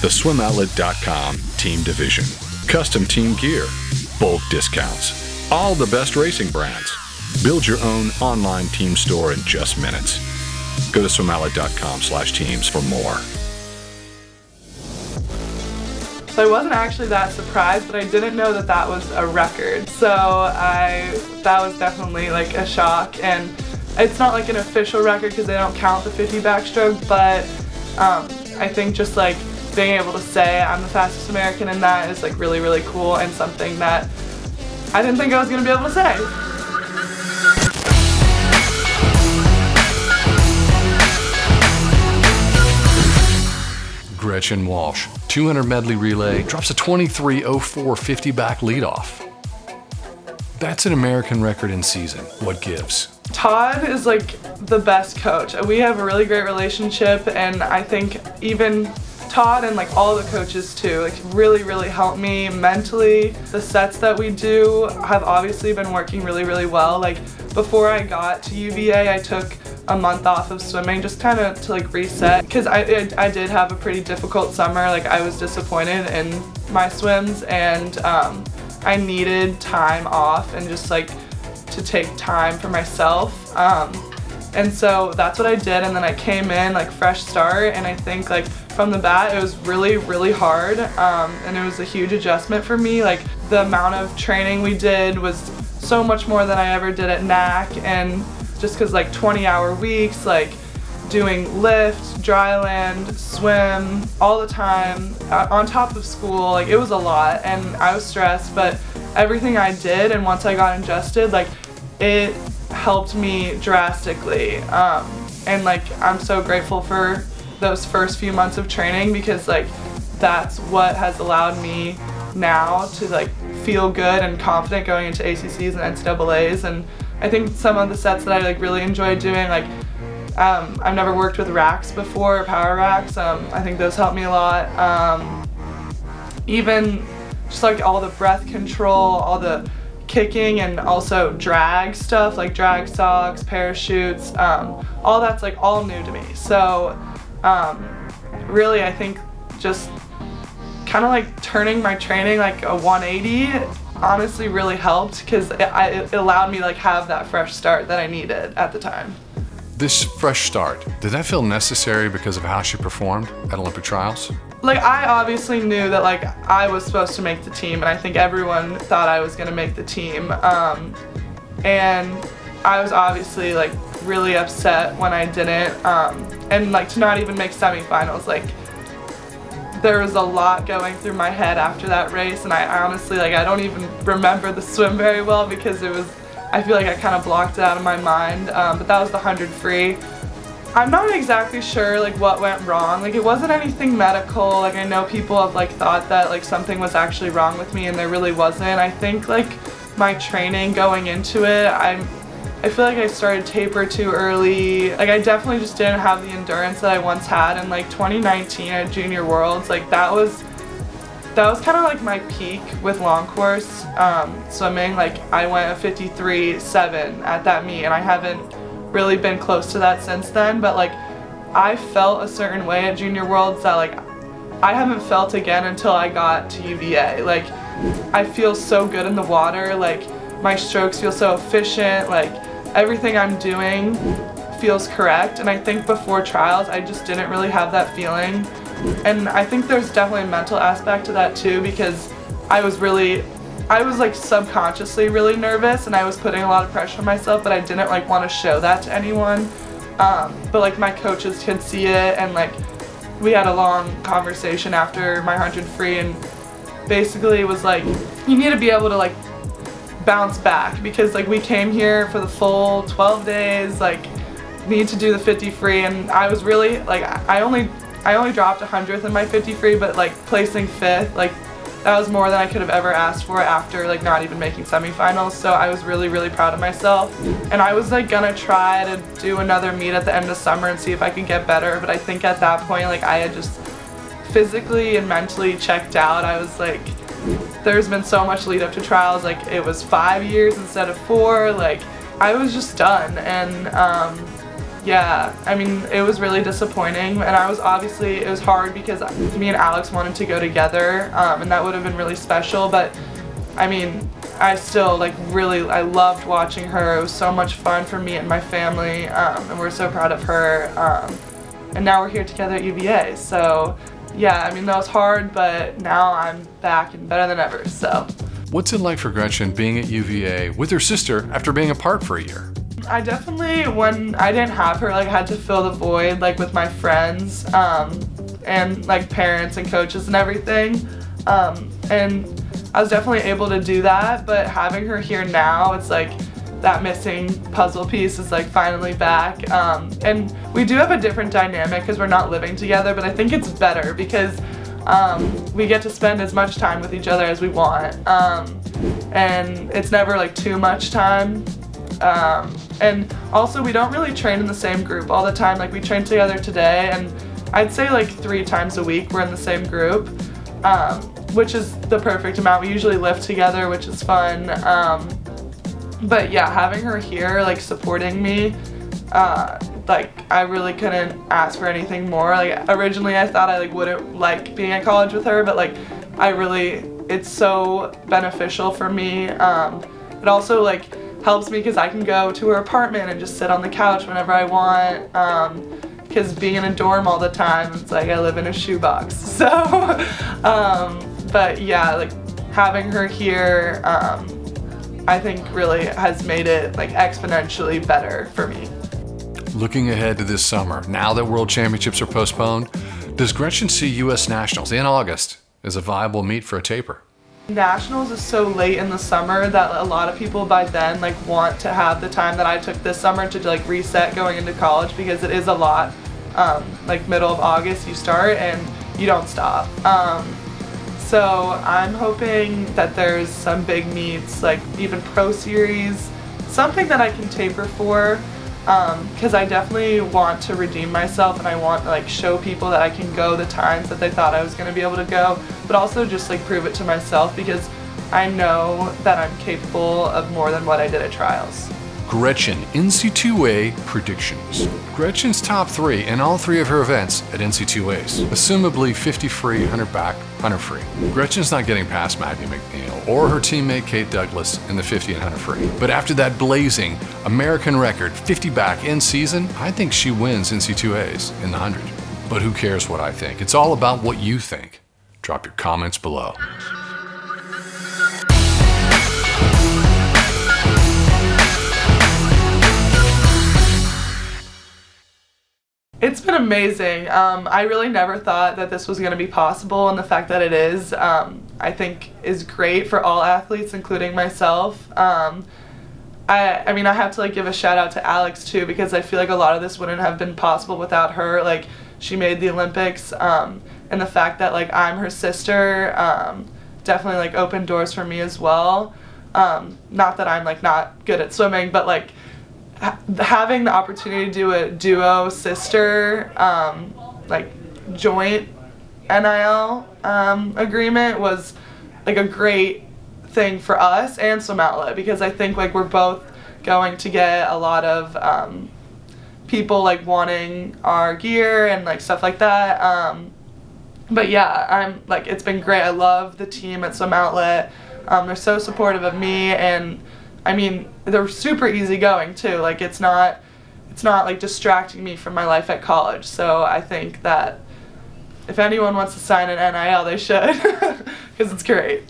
The SwimOutlet.com Team Division. Custom team gear. Bulk discounts. All the best racing brands. Build your own online team store in just minutes. Go to SwimOutlet.com/teams for more. So I wasn't actually that surprised, but I didn't know that that was a record. So that was definitely like a shock, and it's not like an official record because they don't count the 50 backstroke, but I think just like being able to say I'm the fastest American in that is like really, really cool, and something that I didn't think I was going to be able to say. Gretchen Walsh, 200 medley relay, drops a 23:04 50 back leadoff. That's an American record in season. What gives? Todd is like the best coach. We have a really great relationship, and I think even Todd and like all the coaches too, like really, really helped me mentally. The sets that we do have obviously been working really, really well. Like before I got to UVA, I took a month off of swimming just kind of to like reset, because I did have a pretty difficult summer. Like I was disappointed in my swims, and I needed time off and just like to take time for myself. And so that's what I did, and then I came in like fresh start, and I think like from the bat it was really, really hard, and it was a huge adjustment for me. Like the amount of training we did was so much more than I ever did at NAC, and just because like 20-hour weeks, like doing lift, dry land, swim all the time on top of school, like it was a lot, and I was stressed, but everything I did, and once I got adjusted, like it helped me drastically, and like I'm so grateful for those first few months of training, because like that's what has allowed me now to like feel good and confident going into ACCs and NCAAs. And I think some of the sets that I like really enjoy doing, like I've never worked with racks before, power racks. I think those help me a lot. Even just like all the breath control, all the kicking, and also drag stuff like drag socks, parachutes, all that's like all new to me. So really I think just kind of like turning my training like a 180 honestly really helped, because it allowed me to like have that fresh start that I needed at the time. This fresh start, did that feel necessary because of how she performed at Olympic trials? Like I obviously knew that like I was supposed to make the team, and I think everyone thought I was gonna make the team. And I was obviously like really upset when I didn't, and like to not even make semifinals, like there was a lot going through my head after that race, and I honestly like I don't even remember the swim very well, because it was, I feel like I kind of blocked it out of my mind, but that was the 100 free. I'm not exactly sure like what went wrong. Like it wasn't anything medical. Like I know people have like thought that like something was actually wrong with me, and there really wasn't. I think like my training going into it, I feel like I started taper too early. Like I definitely just didn't have the endurance that I once had in like 2019 at Junior Worlds. Like that was kind of like my peak with long course swimming. Like I went a 53.7 at that meet, and I haven't really been close to that since then. But like I felt a certain way at Junior Worlds that like I haven't felt again until I got to UVA. Like I feel so good in the water. Like my strokes feel so efficient. Like everything I'm doing feels correct, and I think before trials I just didn't really have that feeling. And I think there's definitely a mental aspect to that too, because I was like subconsciously really nervous, and I was putting a lot of pressure on myself, but I didn't like want to show that to anyone. But like my coaches could see it, and like we had a long conversation after my 100 free, and basically it was like you need to be able to like bounce back, because like we came here for the full 12 days, like need to do the 50 free, and I was really like I only dropped 100th in my 50 free, but like placing 5th, like that was more than I could have ever asked for after like not even making semifinals. So I was really, really proud of myself, and I was like gonna try to do another meet at the end of summer and see if I could get better, but I think at that point like I had just physically and mentally checked out. I was like, there's been so much lead up to trials, like it was 5 years instead of 4, like I was just done. And Yeah, I mean, it was really disappointing, and it was hard because me and Alex wanted to go together, and that would have been really special, but I mean, I still I loved watching her. It was so much fun for me and my family, and we're so proud of her, and now we're here together at UVA, so yeah, I mean, that was hard, but now I'm back and better than ever, so. What's it like for Gretchen being at UVA with her sister after being apart for a year? I definitely, when I didn't have her, had to fill the void, with my friends, and, parents and coaches and everything, and I was definitely able to do that, but having her here now, it's that missing puzzle piece is finally back, and we do have a different dynamic because we're not living together, but I think it's better because we get to spend as much time with each other as we want, and it's never too much time. And also we don't really train in the same group all the time. We train together today, and I'd say 3 times a week we're in the same group, which is the perfect amount. We usually lift together, which is fun. But yeah, having her here, supporting me, I really couldn't ask for anything more. Originally I thought I wouldn't like being at college with her, but it's so beneficial for me. It also helps me because I can go to her apartment and just sit on the couch whenever I want, because being in a dorm all the time, it's I live in a shoebox. So, but yeah, having her here, I think really has made it exponentially better for me. Looking ahead to this summer, now that World Championships are postponed, does Gretchen see U.S. Nationals in August as a viable meet for a taper? Nationals is so late in the summer that a lot of people by then want to have the time that I took this summer to reset going into college, because it is a lot. Middle of August you start and you don't stop. So I'm hoping that there's some big meets, even Pro Series, something that I can taper for, because I definitely want to redeem myself, and I want to show people that I can go the times that they thought I was going to be able to go, but also just prove it to myself, because I know that I'm capable of more than what I did at trials. Gretchen NC2A predictions. Gretchen's top 3 in all 3 of her events at NC2As. Assumably 50 free, 100 back, 100 free. Gretchen's not getting past Maggie MacNeil or her teammate Kate Douglas in the 50 and 100 free. But after that blazing American record 50 back in season, I think she wins NC2As in the 100. But who cares what I think? It's all about what you think. Drop your comments below. It's been amazing. I really never thought that this was going to be possible, and the fact that it is, I think is great for all athletes, including myself. I mean, I have to give a shout out to Alex too, because I feel a lot of this wouldn't have been possible without her. She made the Olympics, and the fact that I'm her sister definitely opened doors for me as well. Not that I'm not good at swimming, but having the opportunity to do a duo sister joint NIL agreement was a great thing for us and Swim Outlet, because I think we're both going to get a lot of people wanting our gear and stuff like that. But yeah, I'm it's been great. I love the team at Swim Outlet. They're so supportive of me, and I mean, they're super easygoing too. It's not distracting me from my life at college. So I think that if anyone wants to sign an NIL, they should, because it's great.